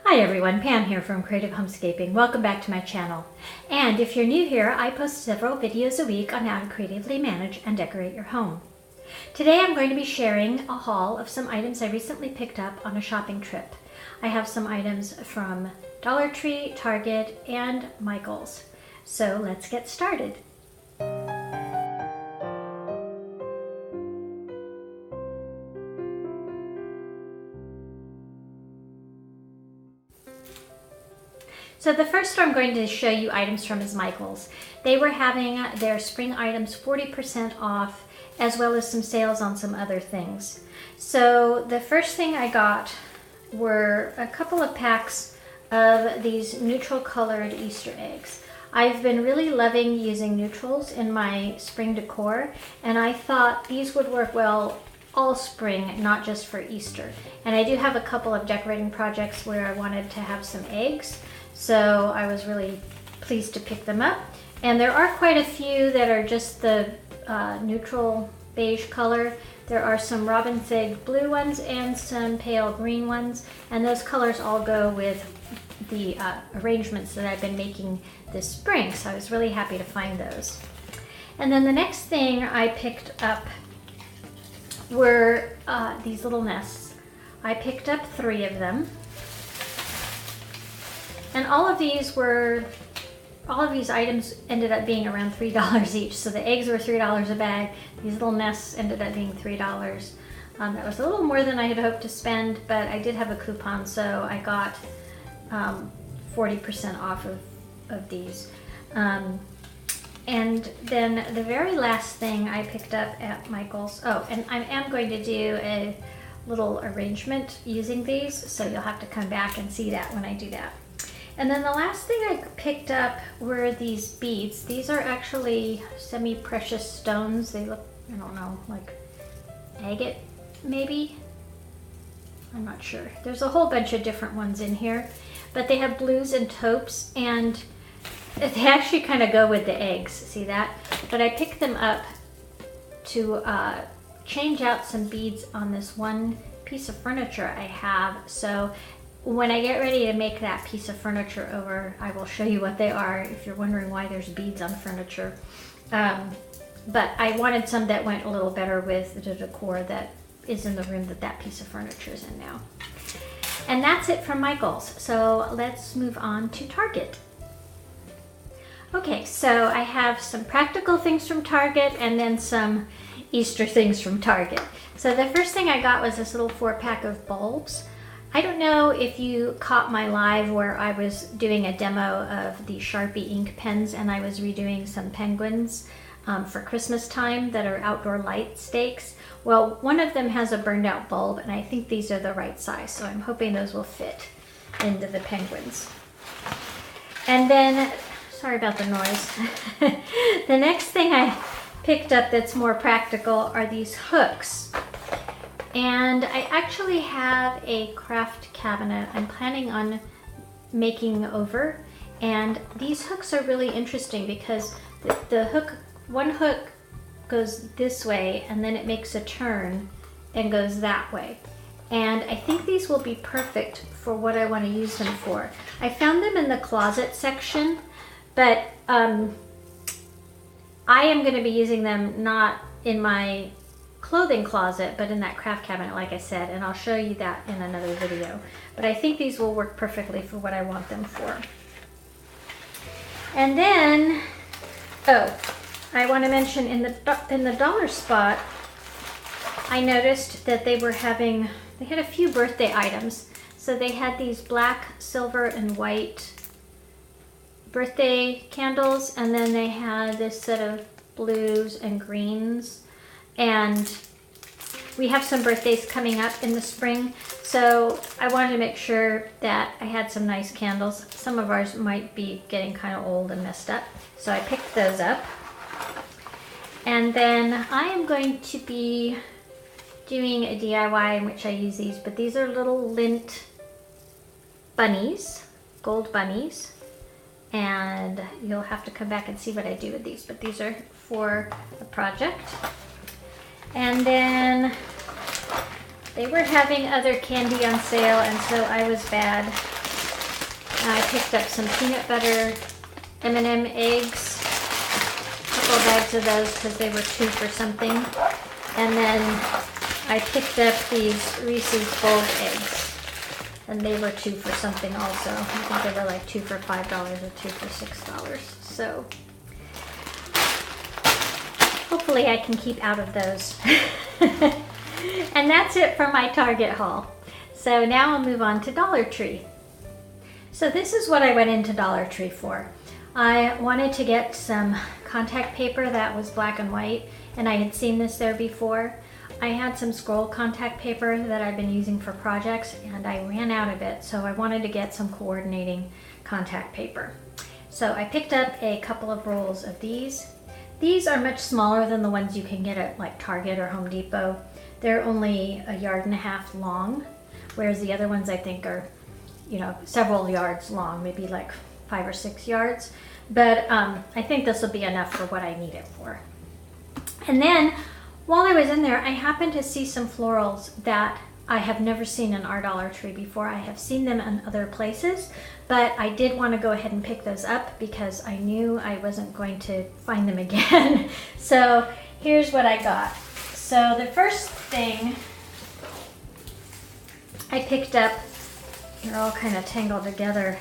Hi everyone, Pam here from Creative Homescaping. Welcome back to my channel. And if you're new here, I post several videos a week on how to creatively manage and decorate your home. Today I'm going to be sharing a haul of some items I recently picked up on a shopping trip. I have some items from Dollar Tree, Target, and Michael's. So let's get started. So the first store I'm going to show you items from is Michael's. They were having their spring items 40% off, as well as some sales on some other things. So the first thing I got were a couple of packs of these neutral colored Easter eggs. I've been really loving using neutrals in my spring decor, and I thought these would work well all spring, not just for Easter. And I do have a couple of decorating projects where I wanted to have some eggs. So I was really pleased to pick them up. And there are quite a few that are just the neutral beige color. There are some robin's egg blue ones and some pale green ones. And those colors all go with the arrangements that I've been making this spring. So I was really happy to find those. And then the next thing I picked up were these little nests. I picked up 3 of them. And all of these items ended up being around $3 each. So the eggs were $3 a bag. These little nests ended up being $3. That was a little more than I had hoped to spend, but I did have a coupon, so I got 40% off of these. And then the very last thing I picked up at Michael's, and I am going to do a little arrangement using these, so you'll have to come back and see that when I do that. And then the last thing I picked up were these beads. These are actually semi-precious stones. They look, I don't know, like agate maybe? I'm not sure. There's a whole bunch of different ones in here, but they have blues and taupes, and they actually kind of go with the eggs, see that? But I picked them up to change out some beads on this one piece of furniture I have. So when I get ready to make that piece of furniture over, I will show you what they are if you're wondering why there's beads on furniture. But I wanted some that went a little better with the decor that is in the room that piece of furniture is in now. And that's it from Michael's. So let's move on to Target. Okay, so I have some practical things from Target and then some Easter things from Target. So the first thing I got was this little 4-pack of bulbs. I don't know if you caught my live where I was doing a demo of the Sharpie ink pens, and I was redoing some penguins for Christmas time that are outdoor light stakes. Well, one of them has a burned out bulb, and I think these are the right size, so I'm hoping those will fit into the penguins. And then, sorry about the noise. The next thing I picked up that's more practical are these hooks. And I actually have a craft cabinet I'm planning on making over, and these hooks are really interesting because one hook goes this way and then it makes a turn and goes that way. And I think these will be perfect for what I want to use them for. I found them in the closet section, but I am going to be using them not in my clothing closet, but in that craft cabinet, like I said, and I'll show you that in another video. But I think these will work perfectly for what I want them for. And then, I want to mention in the dollar spot, I noticed that they had a few birthday items. So they had these black, silver, and white birthday candles, and then they had this set of blues and greens. And we have some birthdays coming up in the spring, so I wanted to make sure that I had some nice candles. Some of ours might be getting kind of old and messed up, so I picked those up. And then I am going to be doing a DIY in which I use these, but these are little lint bunnies, gold bunnies, and you'll have to come back and see what I do with these, but these are for a project. And then they were having other candy on sale, and so I was bad I picked up some peanut butter M&M eggs, a couple of bags of those because they were 2 for something. And then I picked up these Reese's Bold eggs, and they were 2 for something also. I think they were like 2 for $5 or 2 for $6. So hopefully I can keep out of those. And that's it for my Target haul. So now I'll move on to Dollar Tree. So this is what I went into Dollar Tree for. I wanted to get some contact paper that was black and white, and I had seen this there before. I had some scroll contact paper that I've been using for projects, and I ran out of it, so I wanted to get some coordinating contact paper. So I picked up a couple of rolls of these. These are much smaller than the ones you can get at like Target or Home Depot. They're only 1.5 yards long, whereas the other ones I think are, you know, several yards long, maybe like 5 or 6 yards. But I think this will be enough for what I need it for. And then while I was in there, I happened to see some florals that I have never seen in our Dollar Tree before. I have seen them in other places, but I did want to go ahead and pick those up because I knew I wasn't going to find them again. So here's what I got. So the first thing I picked up, they're all kind of tangled together,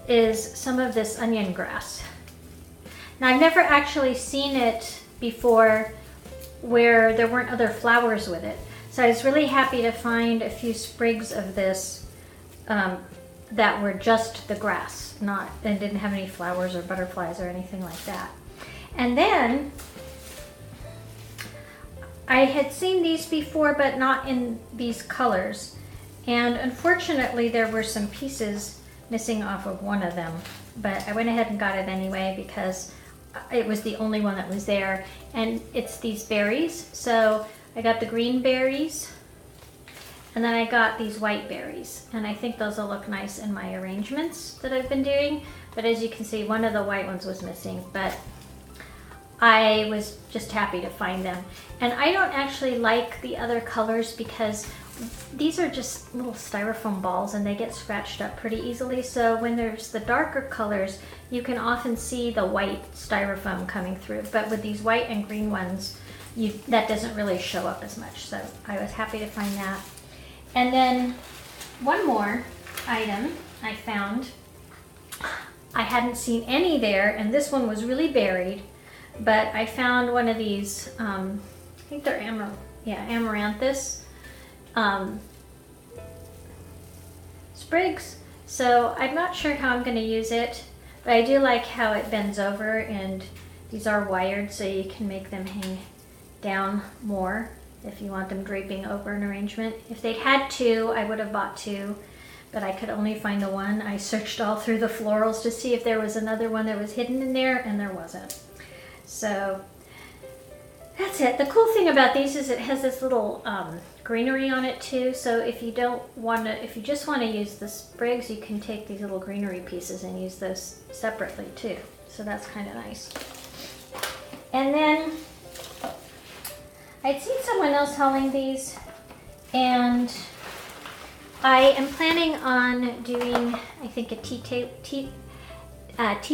is some of this onion grass. Now I've never actually seen it before where there weren't other flowers with it. So I was really happy to find a few sprigs of this that were just the grass, and didn't have any flowers or butterflies or anything like that. And then I had seen these before, but not in these colors. And unfortunately, there were some pieces missing off of one of them, but I went ahead and got it anyway because it was the only one that was there. And it's these berries. So I got the green berries, and then I got these white berries. And I think those will look nice in my arrangements that I've been doing. But as you can see, one of the white ones was missing, but I was just happy to find them. And I don't actually like the other colors because these are just little styrofoam balls and they get scratched up pretty easily. So when there's the darker colors, you can often see the white styrofoam coming through. But with these white and green ones, that doesn't really show up as much. So I was happy to find that. And then one more item I found. I hadn't seen any there, and this one was really buried. But I found one of these, I think they're amaranthus sprigs. So I'm not sure how I'm going to use it, but I do like how it bends over, and these are wired so you can make them hang down more if you want them draping over an arrangement. If they'd had 2, I would have bought 2, but I could only find the one. I searched all through the florals to see if there was another one that was hidden in there, and there wasn't. So that's it. The cool thing about these is it has this little greenery on it too. So if you just want to use the sprigs, you can take these little greenery pieces and use those separately too. So that's kind of nice. And then I'd seen someone else hauling these, and I am planning on doing, I think, a tea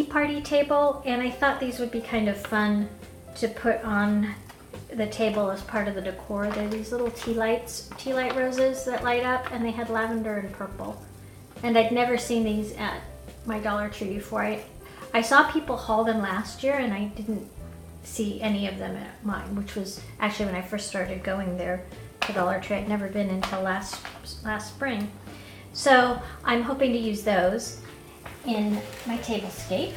party table, and I thought these would be kind of fun to put on the table as part of the decor. They're these little tea light roses that light up, and they had lavender and purple. And I'd never seen these at my Dollar Tree before. I saw people haul them last year, and I didn't see any of them at mine, which was actually when I first started going there to Dollar Tree. I'd never been until last spring. So I'm hoping to use those in my tablescape.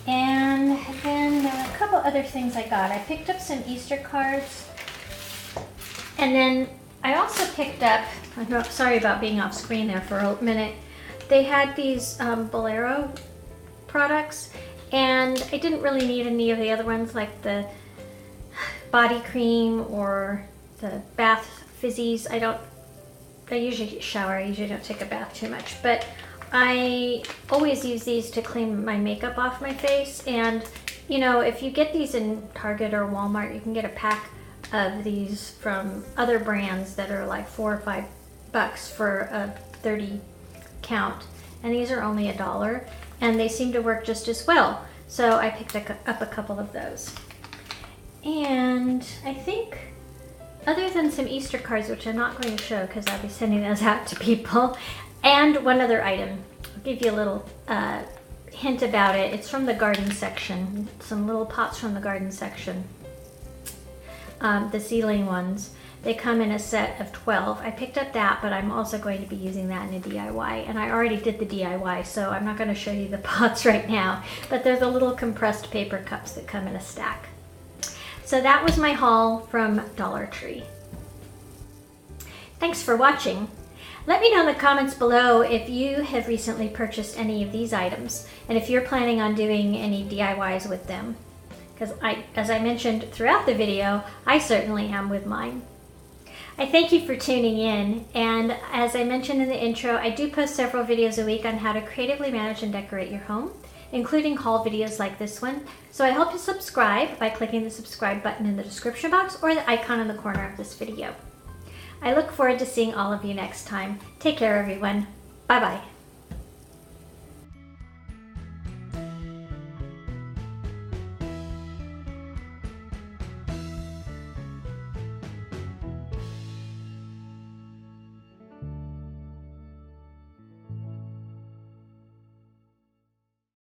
And then there were a couple other things I got. I picked up some Easter cards, and then I also picked up, I'm sorry about being off screen there for a minute, they had these Bolero products, and I didn't really need any of the other ones like the body cream or the bath fizzies. I usually shower, I usually don't take a bath too much, but I always use these to clean my makeup off my face. And you know, if you get these in Target or Walmart, you can get a pack of these from other brands that are like $4 or $5 for a 30 count. and these are only $1, and they seem to work just as well. So I picked up a couple of those. And I think, other than some Easter cards, which I'm not going to show because I'll be sending those out to people, and one other item. I'll give you a little hint about it. It's from the garden section, some little pots from the garden section. The ceiling ones. They come in a set of 12. I picked up that, but I'm also going to be using that in a DIY. And I already did the DIY, so I'm not going to show you the pots right now. But they're the little compressed paper cups that come in a stack. So that was my haul from Dollar Tree. Thanks for watching. Let me know in the comments below if you have recently purchased any of these items, and if you're planning on doing any DIYs with them. Because as I mentioned throughout the video, I certainly am with mine. I thank you for tuning in, and as I mentioned in the intro, I do post several videos a week on how to creatively manage and decorate your home, including haul videos like this one. So I hope you subscribe by clicking the subscribe button in the description box or the icon in the corner of this video. I look forward to seeing all of you next time. Take care, everyone. Bye-bye.